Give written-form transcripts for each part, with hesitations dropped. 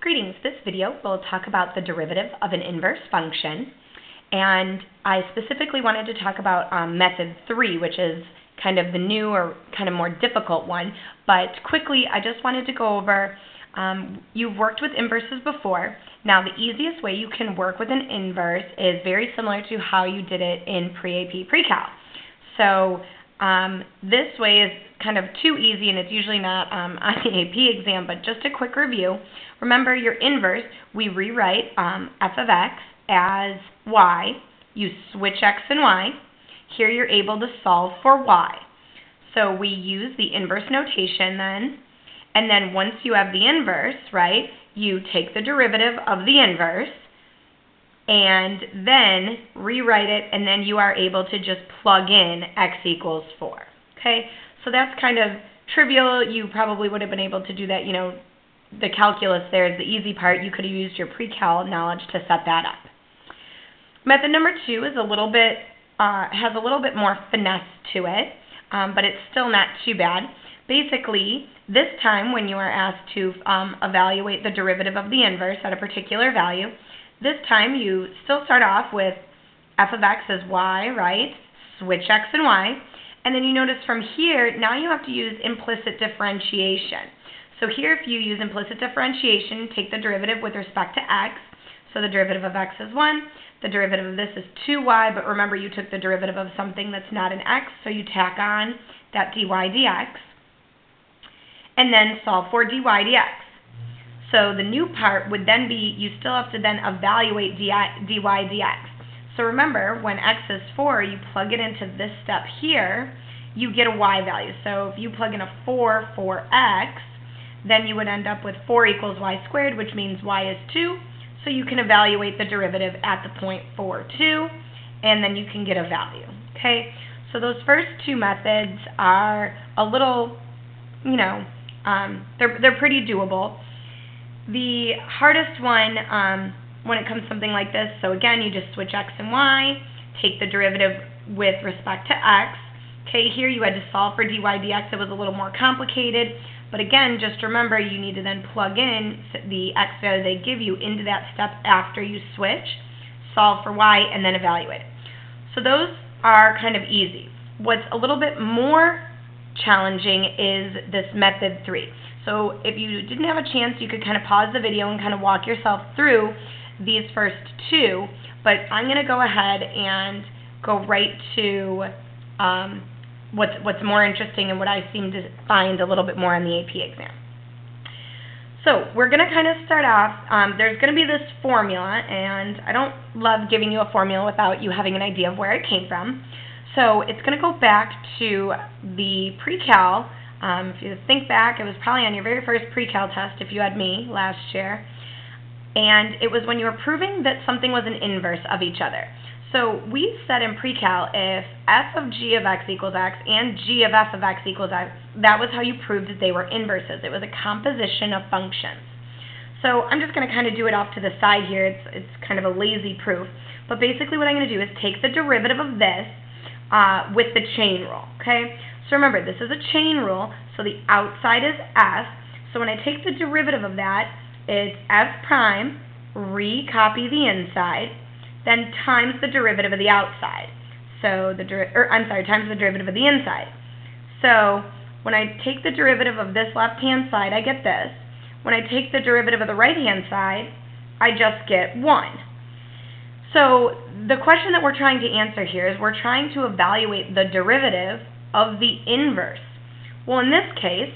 Greetings. This video will talk about the derivative of an inverse function, and I specifically wanted to talk about method 3, which is kind of the new or kind of more difficult one. But quickly, I just wanted to go over, you've worked with inverses before. Now, the easiest way you can work with an inverse is very similar to how you did it in pre-AP pre-cal. So this way is kind of too easy, and it's usually not on the AP exam, but just a quick review. Remember, your inverse, we rewrite f of x as y. You switch x and y. Here you're able to solve for y. So we use the inverse notation then, and then once you have the inverse, right, you take the derivative of the inverse, and then rewrite it, and then you are able to just plug in x equals 4. Okay, so that's kind of trivial. You probably would have been able to do that, you know, the calculus there is the easy part. You could have used your pre-cal knowledge to set that up. Method number 2 is a little bit, has a little bit more finesse to it, but it's still not too bad. Basically, this time when you are asked to evaluate the derivative of the inverse at a particular value, this time you still start off with f of x as y, right? Switch x and y. And then you notice from here, now you have to use implicit differentiation. So here if you use implicit differentiation, take the derivative with respect to x. So the derivative of x is 1. The derivative of this is 2y, but remember you took the derivative of something that's not an x, so you tack on that dy dx. And then solve for dy dx. So the new part would then be, you still have to then evaluate dy dx. So remember, when x is 4, you plug it into this step here, you get a y value. So if you plug in a 4 for x, then you would end up with 4 equals y squared, which means y is 2. So you can evaluate the derivative at the point 4, 2, and then you can get a value. Okay? So those first two methods are a little, you know, they're pretty doable. The hardest one when it comes to something like this, so again, you just switch x and y, take the derivative with respect to x. Okay, here you had to solve for dy dx. It was a little more complicated, but again, just remember you need to then plug in the x value they give you into that step after you switch, solve for y, and then evaluate it. So those are kind of easy. What's a little bit more challenging is this method 3. So if you didn't have a chance, you could kind of pause the video and kind of walk yourself through these first two, but I'm going to go ahead and go right to what's more interesting and what I seem to find a little bit more on the AP exam. So we're going to kind of start off, there's going to be this formula, and I don't love giving you a formula without you having an idea of where it came from. So it's going to go back to the pre-cal. If you think back, it was probably on your very first pre-cal test if you had me last year. And it was when you were proving that something was an inverse of each other. So we said in pre-cal, if f of g of x equals x and g of f of x equals x, that was how you proved that they were inverses. It was a composition of functions. So I'm just going to kind of do it off to the side here. It's kind of a lazy proof. But basically what I'm going to do is take the derivative of this with the chain rule. Okay? So remember, this is a chain rule, so the outside is f. So when I take the derivative of that, it's f prime, recopy the inside, then times the derivative of the outside. So times the derivative of the inside. So when I take the derivative of this left-hand side, I get this. When I take the derivative of the right-hand side, I just get 1. So the question that we're trying to answer here is we're trying to evaluate the derivative of the inverse. Well, in this case,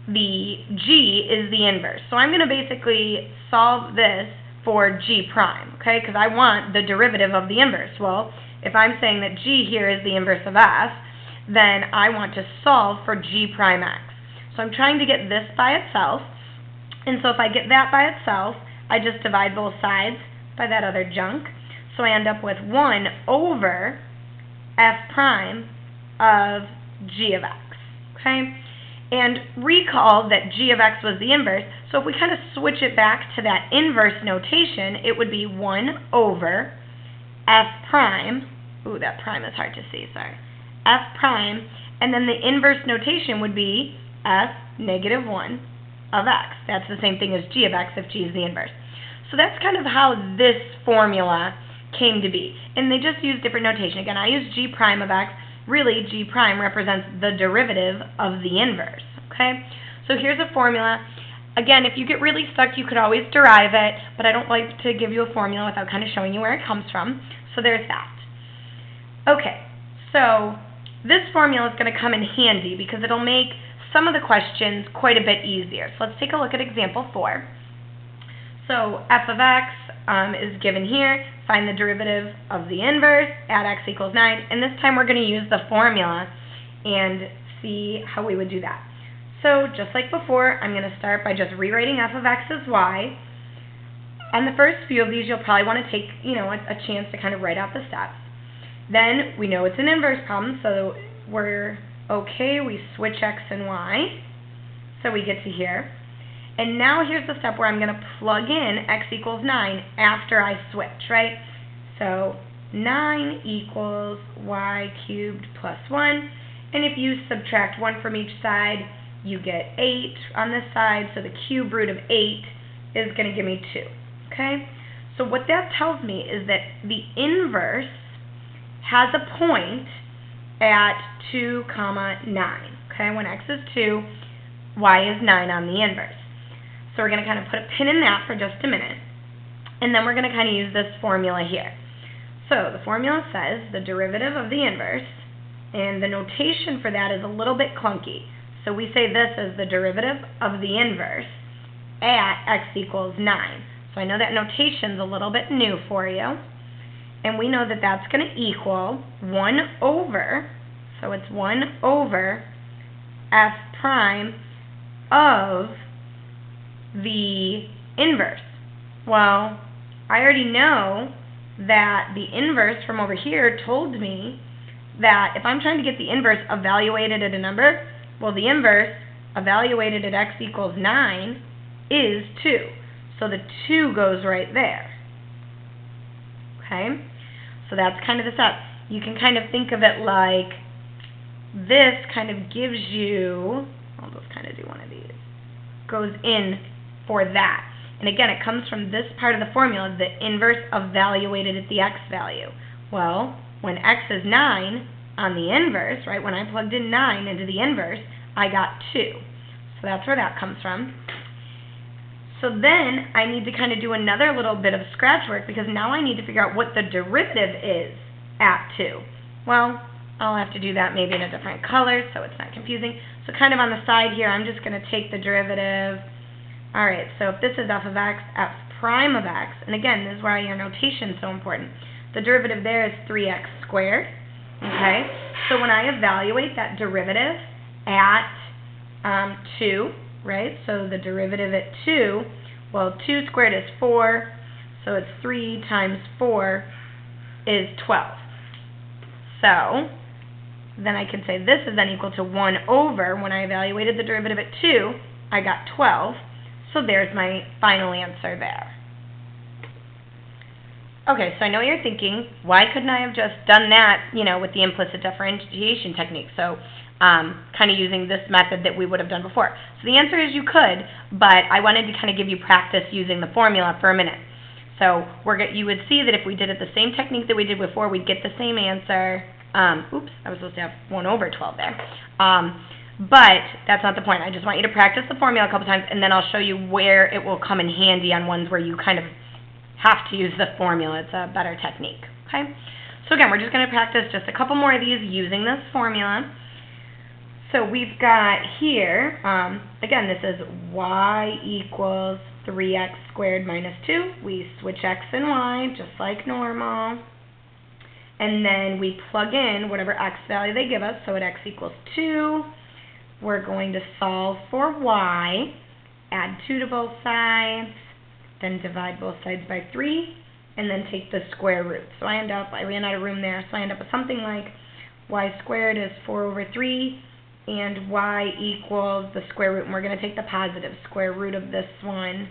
the g is the inverse. So I'm going to basically solve this for g prime, okay, because I want the derivative of the inverse. Well, if I'm saying that g here is the inverse of f, then I want to solve for g prime x. So I'm trying to get this by itself, and so if I get that by itself, I just divide both sides by that other junk. So I end up with 1 over f prime of g of x, okay? And recall that g of x was the inverse, so if we kind of switch it back to that inverse notation, it would be 1 over f prime, ooh, that prime is hard to see, sorry, f prime, and then the inverse notation would be f negative 1 of x. That's the same thing as g of x if g is the inverse. So that's kind of how this formula came to be. And they just use different notation. Again, I use g prime of x. Really, g prime represents the derivative of the inverse. Okay? So here's a formula. Again, if you get really stuck, you could always derive it, but I don't like to give you a formula without kind of showing you where it comes from. So there's that. Okay, so this formula is going to come in handy because it'll make some of the questions quite a bit easier. So let's take a look at example 4. So f of x is given here. Find the derivative of the inverse at x equals 9. And this time we're going to use the formula and see how we would do that. So just like before, I'm going to start by just rewriting f of x as y. On the first few of these, you'll probably want to take, a chance to kind of write out the steps. Then we know it's an inverse problem, so we're okay. We switch x and y, so we get to here. And now here's the step where I'm going to plug in x equals 9 after I switch, right? So 9 equals y cubed plus 1. And if you subtract 1 from each side, you get 8 on this side. So the cube root of 8 is going to give me 2. Okay? So what that tells me is that the inverse has a point at 2, 9. Okay? When x is 2, y is 9 on the inverse. So we're going to kind of put a pin in that for just a minute. And then we're going to kind of use this formula here. So the formula says the derivative of the inverse, and the notation for that is a little bit clunky. So we say this is the derivative of the inverse at x equals 9. So I know that notation's a little bit new for you. And we know that that's going to equal 1 over, so it's 1 over f prime of the inverse. Well, I already know that the inverse from over here told me that if I'm trying to get the inverse evaluated at a number, well, the inverse evaluated at x equals 9 is 2. So the 2 goes right there. Okay? So that's kind of the step. You can kind of think of it like this kind of gives you, I'll just kind of do one of these, goes in for that. And again, it comes from this part of the formula, the inverse evaluated at the x value. Well, when x is 9 on the inverse, right, when I plugged in 9 into the inverse, I got 2. So that's where that comes from. So then I need to kind of do another little bit of scratch work because now I need to figure out what the derivative is at 2. Well, I'll have to do that maybe in a different color so it's not confusing. So kind of on the side here, I'm just going to take the derivative. All right, so if this is f of x, f prime of x, and again, this is why your notation is so important. The derivative there is 3x squared, okay? So when I evaluate that derivative at 2, right, so the derivative at 2, well, 2 squared is 4, so it's 3 times 4 is 12. So then I can say this is then equal to 1 over, when I evaluated the derivative at 2, I got 12. So there's my final answer there. Okay, so I know what you're thinking, why couldn't I have just done that, with the implicit differentiation technique? So kind of using this method that we would have done before. So the answer is you could, but I wanted to kind of give you practice using the formula for a minute. So you would see that if we did it the same technique that we did before, we'd get the same answer. Oops, I was supposed to have 1 over 12 there. But that's not the point. I just want you to practice the formula a couple times, and then I'll show you where it will come in handy on ones where you kind of have to use the formula. It's a better technique. Okay? So again, we're just going to practice just a couple more of these using this formula. So we've got here, again, this is y equals 3x squared minus 2. We switch x and y just like normal. And then we plug in whatever x value they give us. So at x equals 2, we're going to solve for y, add 2 to both sides, then divide both sides by 3, and then take the square root. So I ran out of room there, so I end up with something like y squared is 4 over 3, and y equals the square root, and we're going to take the positive square root of this one,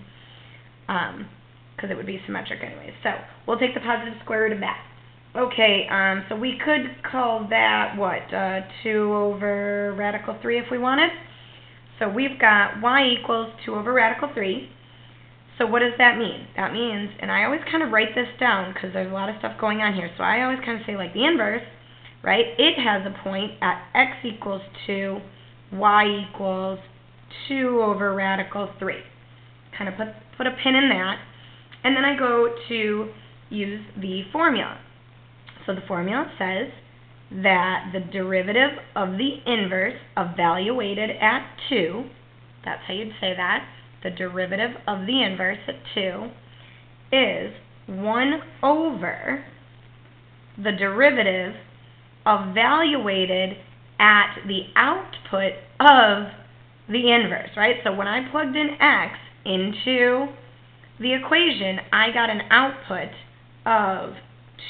because it would be symmetric anyway. So we'll take the positive square root of that. Okay, so we could call that, 2 over radical 3 if we wanted. So we've got y equals 2 over radical 3. So what does that mean? That means, and I always kind of write this down because there's a lot of stuff going on here, so I always kind of say like the inverse, right? It has a point at x equals 2, y equals 2 over radical 3. Kind of put a pin in that. And then I go to use the formula. So the formula says that the derivative of the inverse of value weighted at 2, that's how you'd say that, the derivative of the inverse at 2 is 1 over the derivative of value weighted at the output of the inverse, right? So when I plugged in x into the equation, I got an output of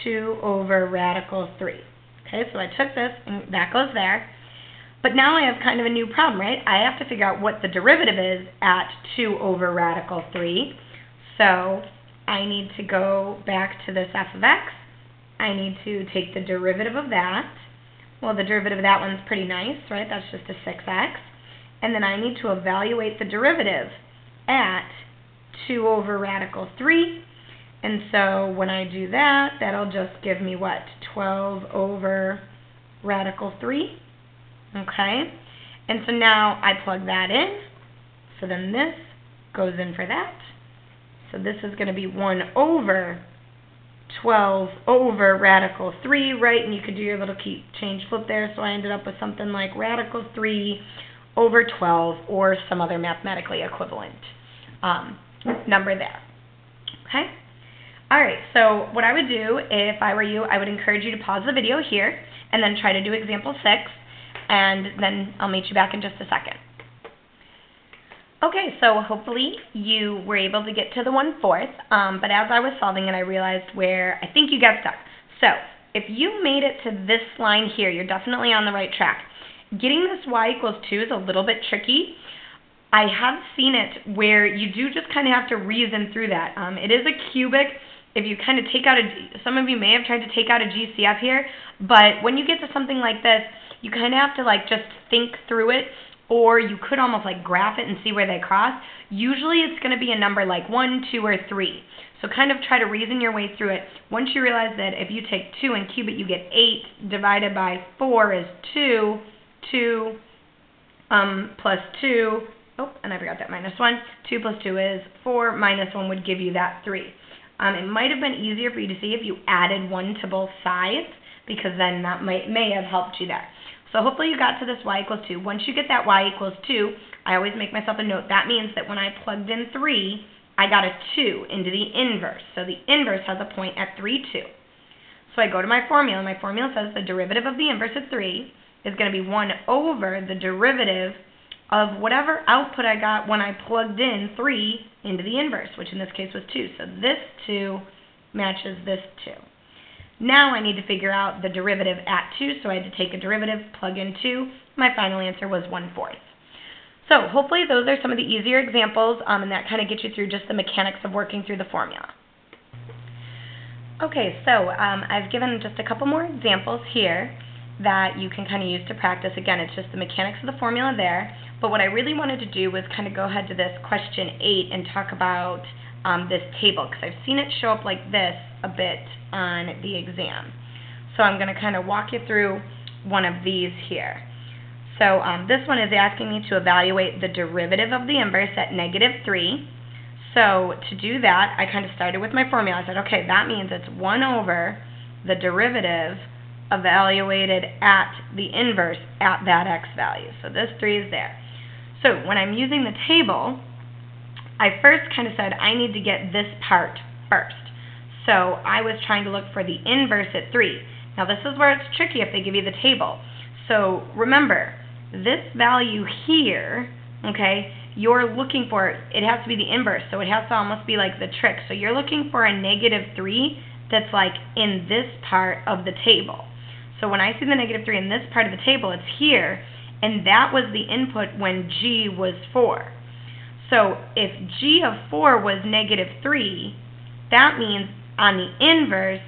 2 over radical 3. Okay, so I took this, and that goes there. But now I have kind of a new problem, right? I have to figure out what the derivative is at 2 over radical 3. So I need to go back to this f of x. I need to take the derivative of that. Well, the derivative of that one's pretty nice, right? That's just a 6x. And then I need to evaluate the derivative at 2 over radical 3. And so when I do that, that'll just give me what? 12 over radical 3. Okay? And so now I plug that in. So then this goes in for that. So this is going to be 1 over 12 over radical 3, right? And you could do your little change flip there. So I ended up with something like radical 3 over 12 or some other mathematically equivalent number there. Okay? All right, so what I would do if I were you, I would encourage you to pause the video here and then try to do example 6, and then I'll meet you back in just a second. Okay, so hopefully you were able to get to the 1/4, but as I was solving it, I realized where I think you got stuck. So if you made it to this line here, you're definitely on the right track. Getting this y equals 2 is a little bit tricky. I have seen it where you do just kind of have to reason through that. It is a cubic. If you kind of take out some of you may have tried to take out a GCF here, but when you get to something like this, you kind of have to like just think through it, or you could almost like graph it and see where they cross. Usually it's going to be a number like 1, 2, or 3. So kind of try to reason your way through it. Once you realize that if you take 2 and cube it, you get 8 divided by 4 is 2, 2 plus 2, oh, and I forgot that minus 1. 2 plus 2 is 4, minus 1 would give you that 3. It might have been easier for you to see if you added 1 to both sides, because then that may have helped you there. So hopefully you got to this y equals 2. Once you get that y equals 2, I always make myself a note. That means that when I plugged in 3, I got a 2 into the inverse. So the inverse has a point at 3, 2. So I go to my formula. My formula says the derivative of the inverse at 3 is going to be 1 over the derivative of whatever output I got when I plugged in 3 into the inverse, which in this case was 2. So this 2 matches this 2. Now I need to figure out the derivative at 2, so I had to take a derivative, plug in 2. My final answer was 1/4. So hopefully those are some of the easier examples, and that kind of gets you through just the mechanics of working through the formula. Okay, so I've given just a couple more examples here that you can kind of use to practice. Again, it's just the mechanics of the formula there. But what I really wanted to do was kind of go ahead to this question 8 and talk about this table, because I've seen it show up like this a bit on the exam. So I'm going to kind of walk you through one of these here. So this one is asking me to evaluate the derivative of the inverse at -3. So to do that, I kind of started with my formula. I said, okay, that means it's 1 over the derivative evaluated at the inverse at that x value. So this 3 is there. So when I'm using the table, I first kind of said I need to get this part first. So I was trying to look for the inverse at 3. Now this is where it's tricky if they give you the table. So remember, this value here, okay, you're looking for, it has to be the inverse, so it has to almost be like the trick. So you're looking for a -3 that's like in this part of the table. So when I see the -3 in this part of the table, it's here, and that was the input when G was 4. So if G of 4 was -3, that means on the inverse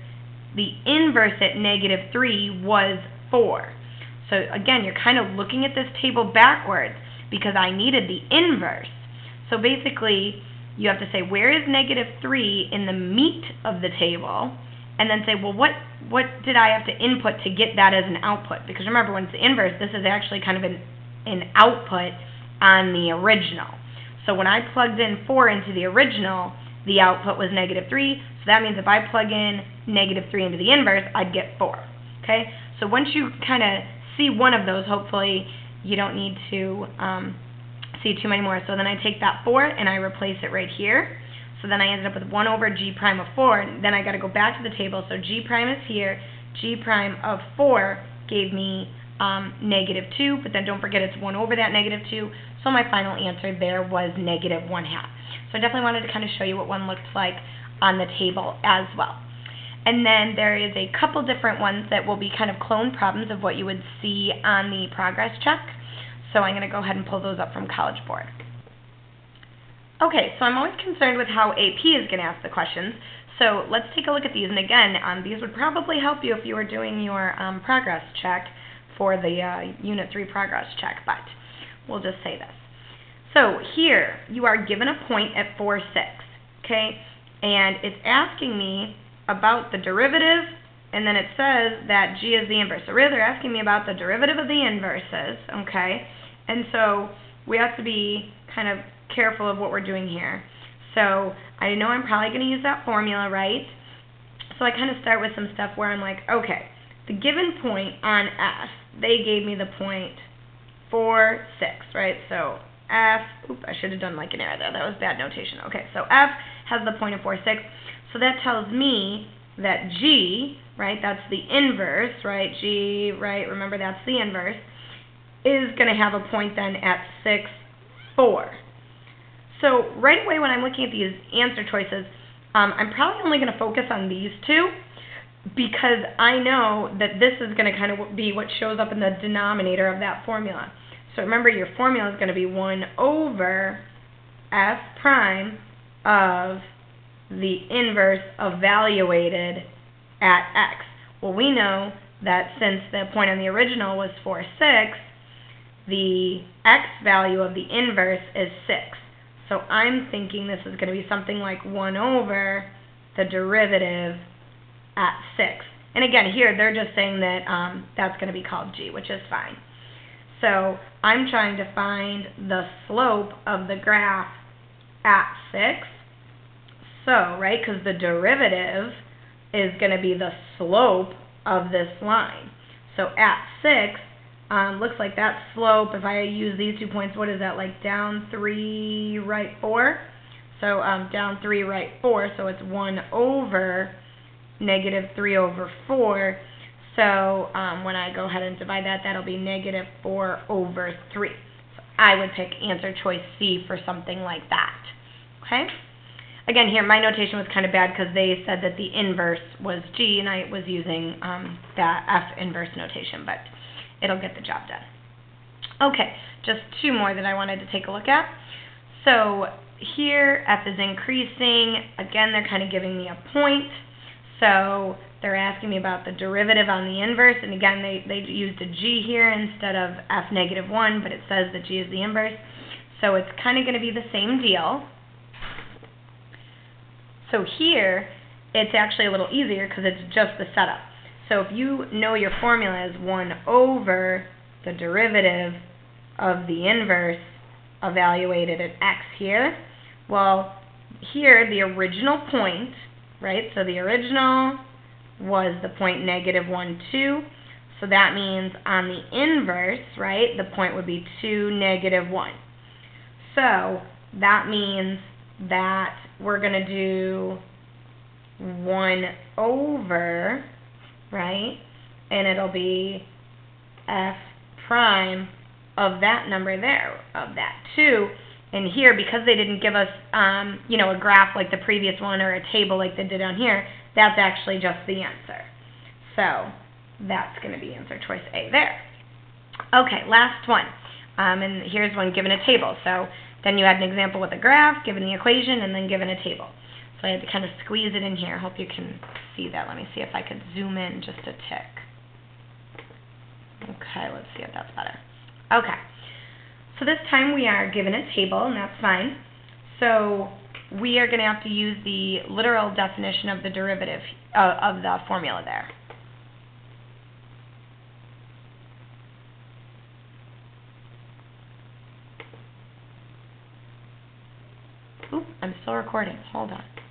at -3 was 4. So again, you're kind of looking at this table backwards. because I needed the inverse. So basically, you have to say, where is -3 in the meat of the table? And then say, well, what did I have to input to get that as an output? Because remember, when it's the inverse, this is actually kind of an output on the original. So when I plugged in 4 into the original, the output was -3. So that means if I plug in -3 into the inverse, I'd get 4. Okay? So once you kind of see one of those, hopefully you don't need to see too many more. So then I take that 4 and I replace it right here. So then I ended up with 1 over g prime of 4. And then I got to go back to the table. So g prime is here. G prime of 4 gave me -2. But then don't forget it's 1 over that -2. So my final answer there was -1/2. So I definitely wanted to kind of show you what one looks like on the table as well. And then there is a couple different ones that will be kind of clone problems of what you would see on the progress check. So I'm going to go ahead and pull those up from College Board. Okay, so I'm always concerned with how AP is going to ask the questions. So let's take a look at these. And again, these would probably help you if you were doing your progress check for the Unit 3 progress check, but we'll just say this. So here, you are given a point at 4, 6, okay? And it's asking me about the derivative, and then it says that g is the inverse. So really, they're asking me about the derivative of the inverses, okay? And so we have to be kind of careful of what we're doing here. So I know I'm probably going to use that formula, right? So I kind of start with some stuff where I'm like, okay, the given point on F, they gave me the point 4, 6, right? So F, I should have done like an arrow there. That was bad notation. Okay, so F has the point of 4, 6. So that tells me that G, right, that's the inverse, right, G, right, remember that's the inverse, is going to have a point then at 6, 4. So right away when I'm looking at these answer choices, I'm probably only going to focus on these two because I know that this is going to kind of be what shows up in the denominator of that formula. So remember, your formula is going to be 1 over F prime of the inverse evaluated at x. Well, we know that since the point on the original was 4, 6, the x value of the inverse is 6. So I'm thinking this is going to be something like 1 over the derivative at 6. And again, here they're just saying that that's going to be called g, which is fine. So I'm trying to find the slope of the graph at 6. So, right, because the derivative is going to be the slope of this line. So at 6, looks like that slope, if I use these 2 points, what is that, like down 3, right 4? So down 3, right 4, so it's 1 over -3 over 4. So when I go ahead and divide that, that'll be -4 over 3. So I would pick answer choice C for something like that. Okay? Again, here my notation was kind of bad because they said that the inverse was G, and I was using that F inverse notation, but it'll get the job done. Okay, just 2 more that I wanted to take a look at. So here, F is increasing. Again, they're kind of giving me a point. So they're asking me about the derivative on the inverse, and again, they used a G here instead of F -1, but it says that G is the inverse. So it's kind of going to be the same deal. So here, it's actually a little easier because it's just the setup. So if you know your formula is 1 over the derivative of the inverse evaluated at x here, well, here the original point, right, so the original was the point -1, 2, so that means on the inverse, right, the point would be 2, -1. So that means that we're going to do 1 over, right, and it'll be F prime of that number there, of that 2. And here, because they didn't give us, you know, a graph like the previous one or a table like they did down here, that's actually just the answer. So that's going to be answer choice A there. Okay, last one. And here's one given a table. So then you had an example with a graph, given the equation, and then given a table. So I had to kind of squeeze it in here. Hope you can see that. Let me see if I could zoom in just a tick. Okay, let's see if that's better. Okay. So this time we are given a table, and that's fine. So we are going to have to use the literal definition of the derivative of the formula there. Oop, I'm still recording. Hold on.